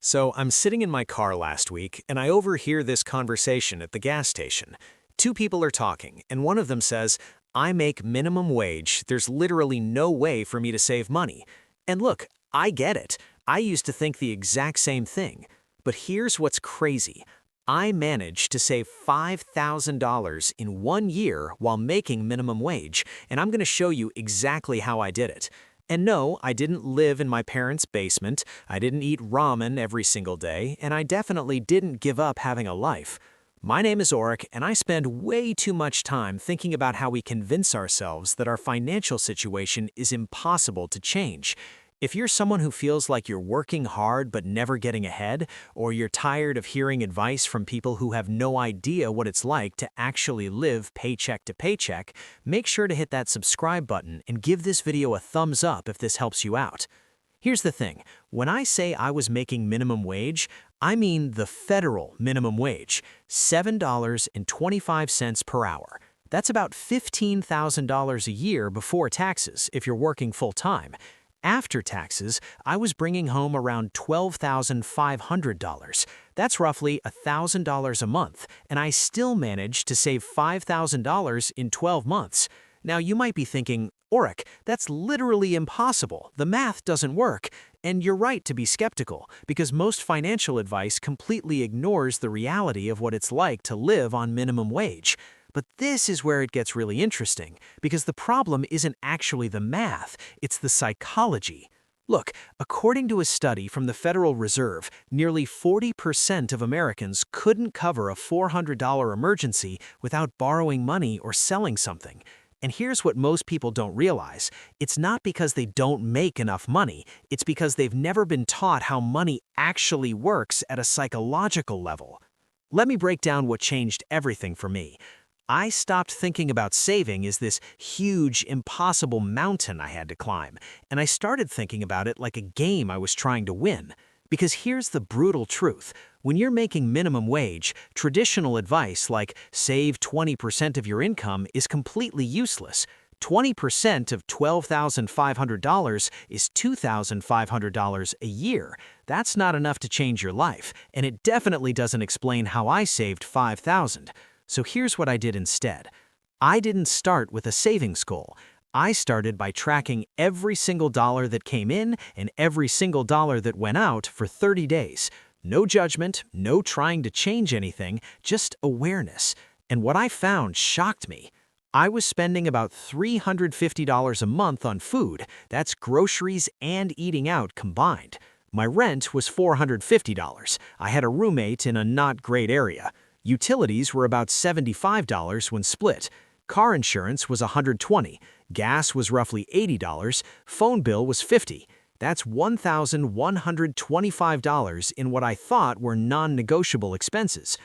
So I'm sitting in my car last week, and I overhear this conversation at the gas station. Two people are talking, and one of them says, I make minimum wage. There's literally no way for me to save money. And look, I get it. I used to think the exact same thing. But here's what's crazy. I managed to save $5,000 in 1 year while making minimum wage, and I'm going to show you exactly how I did it. And no, I didn't live in my parents' basement, I didn't eat ramen every single day, and I definitely didn't give up having a life. My name is Oric, and I spend way too much time thinking about how we convince ourselves that our financial situation is impossible to change. If you're someone who feels like you're working hard but never getting ahead, or you're tired of hearing advice from people who have no idea what it's like to actually live paycheck to paycheck, make sure to hit that subscribe button and give this video a thumbs up if this helps you out. Here's the thing, when I say I was making minimum wage, I mean the federal minimum wage, $7.25 per hour. That's about $15,000 a year before taxes if you're working full-time. After taxes, I was bringing home around $12,500. That's roughly $1,000 a month, and I still managed to save $5,000 in 12 months. Now you might be thinking, Oric, that's literally impossible. The math doesn't work. And you're right to be skeptical, because most financial advice completely ignores the reality of what it's like to live on minimum wage. But this is where it gets really interesting, because the problem isn't actually the math, it's the psychology. Look, according to a study from the Federal Reserve, nearly 40% of Americans couldn't cover a $400 emergency without borrowing money or selling something. And here's what most people don't realize. It's not because they don't make enough money, it's because they've never been taught how money actually works at a psychological level. Let me break down what changed everything for me. I stopped thinking about saving as this huge, impossible mountain I had to climb, and I started thinking about it like a game I was trying to win. Because here's the brutal truth. When you're making minimum wage, traditional advice like save 20% of your income is completely useless. 20% of $12,500 is $2,500 a year. That's not enough to change your life, and it definitely doesn't explain how I saved $5,000. So here's what I did instead. I didn't start with a savings goal. I started by tracking every single dollar that came in and every single dollar that went out for 30 days. No judgment, no trying to change anything, just awareness. And what I found shocked me. I was spending about $350 a month on food. That's groceries and eating out combined. My rent was $450. I had a roommate in a not great area. Utilities were about $75 when split. Car insurance was $120. Gas was roughly $80. Phone bill was $50. That's $1,125 in what I thought were non-negotiable expenses.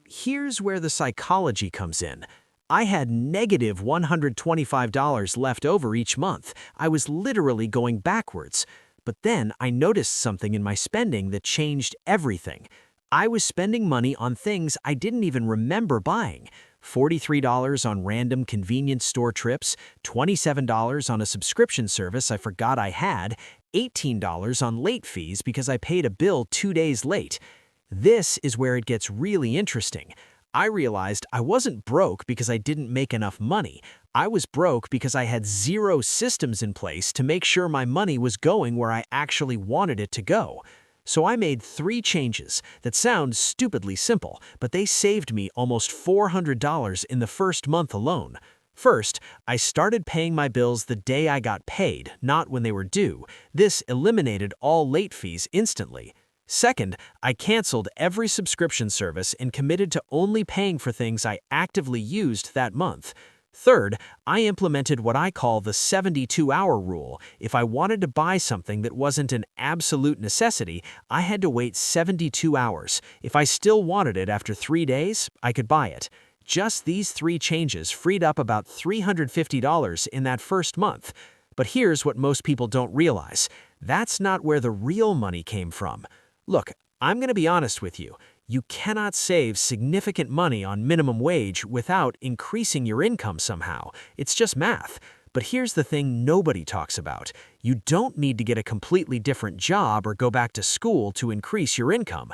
Here's where the psychology comes in. I had negative $125 left over each month. I was literally going backwards. But then I noticed something in my spending that changed everything. I was spending money on things I didn't even remember buying. $43 on random convenience store trips, $27 on a subscription service I forgot I had, $18 on late fees because I paid a bill 2 days late. This is where it gets really interesting. I realized I wasn't broke because I didn't make enough money. I was broke because I had zero systems in place to make sure my money was going where I actually wanted it to go. So I made 3 changes that sound stupidly simple, but they saved me almost $400 in the first month alone. First, I started paying my bills the day I got paid, not when they were due. This eliminated all late fees instantly. Second, I canceled every subscription service and committed to only paying for things I actively used that month. Third, I implemented what I call the 72-hour rule. If I wanted to buy something that wasn't an absolute necessity, I had to wait 72 hours. If I still wanted it after 3 days, I could buy it. Just these 3 changes freed up about $350 in that first month. But here's what most people don't realize. That's not where the real money came from. Look, I'm going to be honest with you. You cannot save significant money on minimum wage without increasing your income somehow. It's just math. But here's the thing nobody talks about. You don't need to get a completely different job or go back to school to increase your income.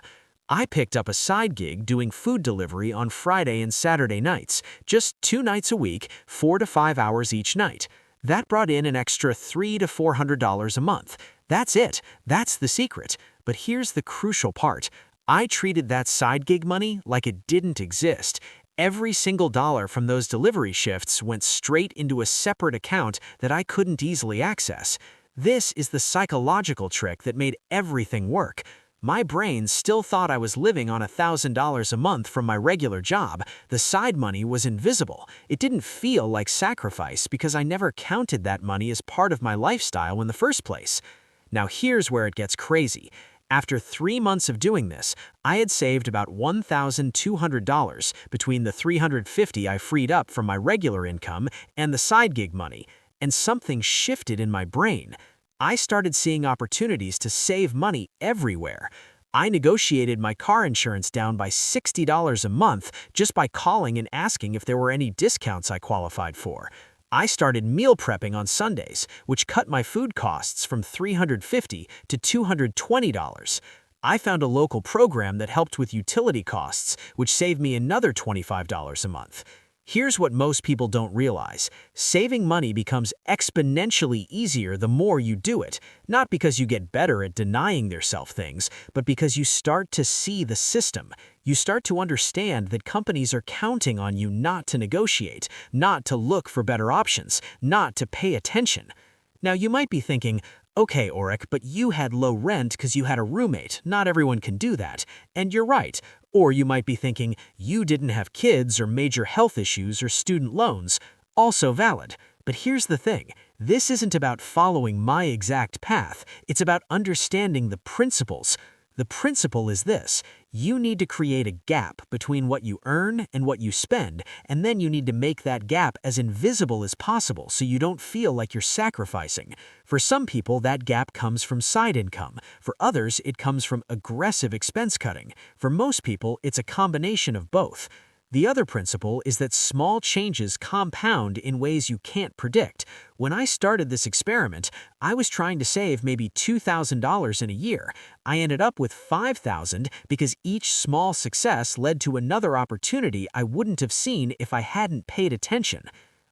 I picked up a side gig doing food delivery on Friday and Saturday nights, just 2 nights a week, 4 to 5 hours each night. That brought in an extra $300 to $400 a month. That's it. That's the secret. But here's the crucial part. I treated that side gig money like it didn't exist. Every single dollar from those delivery shifts went straight into a separate account that I couldn't easily access. This is the psychological trick that made everything work. My brain still thought I was living on $1,000 a month from my regular job. The side money was invisible. It didn't feel like sacrifice because I never counted that money as part of my lifestyle in the first place. Now here's where it gets crazy. After 3 months of doing this, I had saved about $1,200 between the $350 I freed up from my regular income and the side gig money, and something shifted in my brain. I started seeing opportunities to save money everywhere. I negotiated my car insurance down by $60 a month just by calling and asking if there were any discounts I qualified for. I started meal prepping on Sundays, which cut my food costs from $350 to $220. I found a local program that helped with utility costs, which saved me another $25 a month. Here's what most people don't realize. Saving money becomes exponentially easier the more you do it, not because you get better at denying yourself things, but because you start to see the system. You start to understand that companies are counting on you not to negotiate, not to look for better options, not to pay attention. Now you might be thinking, okay, Oric, but you had low rent because you had a roommate. Not everyone can do that. And you're right. Or you might be thinking, you didn't have kids or major health issues or student loans. Also valid. But here's the thing. This isn't about following my exact path. It's about understanding the principles. The principle is this. You need to create a gap between what you earn and what you spend, and then you need to make that gap as invisible as possible so you don't feel like you're sacrificing. For some people, that gap comes from side income. For others, it comes from aggressive expense cutting. For most people, it's a combination of both. The other principle is that small changes compound in ways you can't predict. When I started this experiment, I was trying to save maybe $2,000 in a year. I ended up with $5,000 because each small success led to another opportunity I wouldn't have seen if I hadn't paid attention.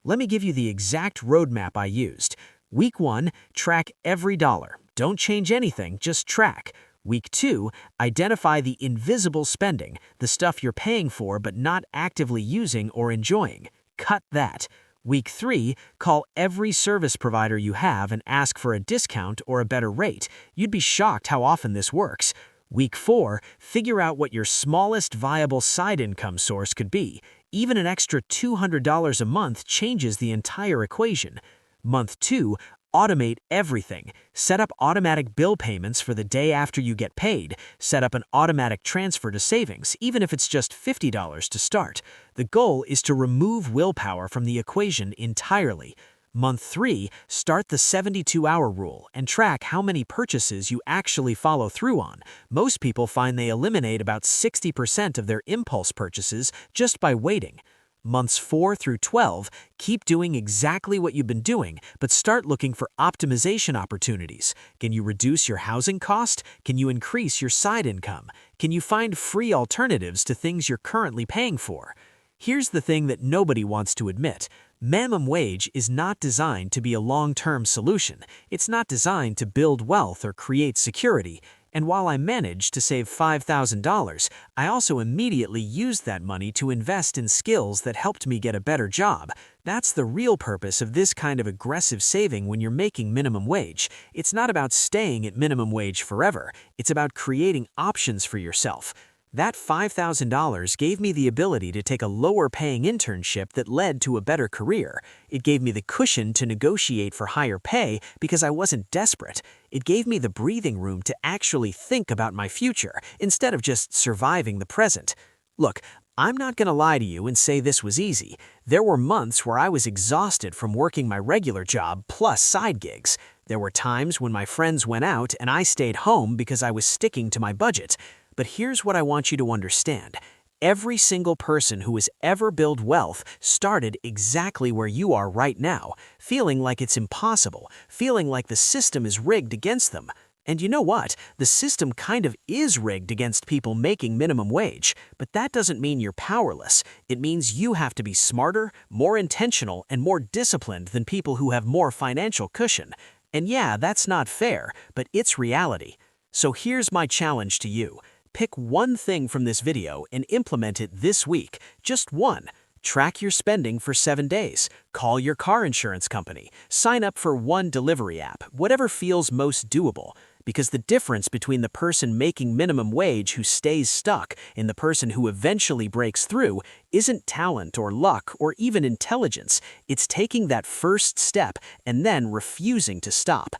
Let me give you the exact roadmap I used. Week 1, track every dollar. Don't change anything, just track. Week 2, identify the invisible spending, the stuff you're paying for but not actively using or enjoying. Cut that. Week 3, call every service provider you have and ask for a discount or a better rate. You'd be shocked how often this works. Week 4, figure out what your smallest viable side income source could be. Even an extra $200 a month changes the entire equation. Month 2, automate everything. Set up automatic bill payments for the day after you get paid. Set up an automatic transfer to savings, even if it's just $50 to start. The goal is to remove willpower from the equation entirely. Month 3, start the 72-hour rule and track how many purchases you actually follow through on. Most people find they eliminate about 60% of their impulse purchases just by waiting. Months 4 through 12, keep doing exactly what you've been doing, but start looking for optimization opportunities. Can you reduce your housing cost? Can you increase your side income? Can you find free alternatives to things you're currently paying for? Here's the thing that nobody wants to admit. Minimum wage is not designed to be a long-term solution. It's not designed to build wealth or create security. And while I managed to save $5,000, I also immediately used that money to invest in skills that helped me get a better job. That's the real purpose of this kind of aggressive saving when you're making minimum wage. It's not about staying at minimum wage forever. It's about creating options for yourself. That $5,000 gave me the ability to take a lower-paying internship that led to a better career. It gave me the cushion to negotiate for higher pay because I wasn't desperate. It gave me the breathing room to actually think about my future instead of just surviving the present. Look, I'm not going to lie to you and say this was easy. There were months where I was exhausted from working my regular job plus side gigs. There were times when my friends went out and I stayed home because I was sticking to my budget. But here's what I want you to understand. Every single person who has ever built wealth started exactly where you are right now, feeling like it's impossible, feeling like the system is rigged against them. And you know what? The system kind of is rigged against people making minimum wage, but that doesn't mean you're powerless. It means you have to be smarter, more intentional, and more disciplined than people who have more financial cushion. And yeah, that's not fair, but it's reality. So here's my challenge to you. Pick one thing from this video and implement it this week. Just one. Track your spending for 7 days. Call your car insurance company. Sign up for one delivery app, whatever feels most doable. Because the difference between the person making minimum wage who stays stuck and the person who eventually breaks through isn't talent or luck or even intelligence. It's taking that first step and then refusing to stop.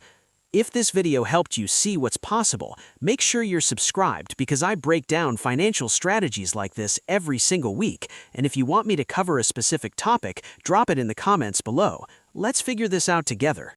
If this video helped you see what's possible, make sure you're subscribed because I break down financial strategies like this every single week. And if you want me to cover a specific topic, drop it in the comments below. Let's figure this out together.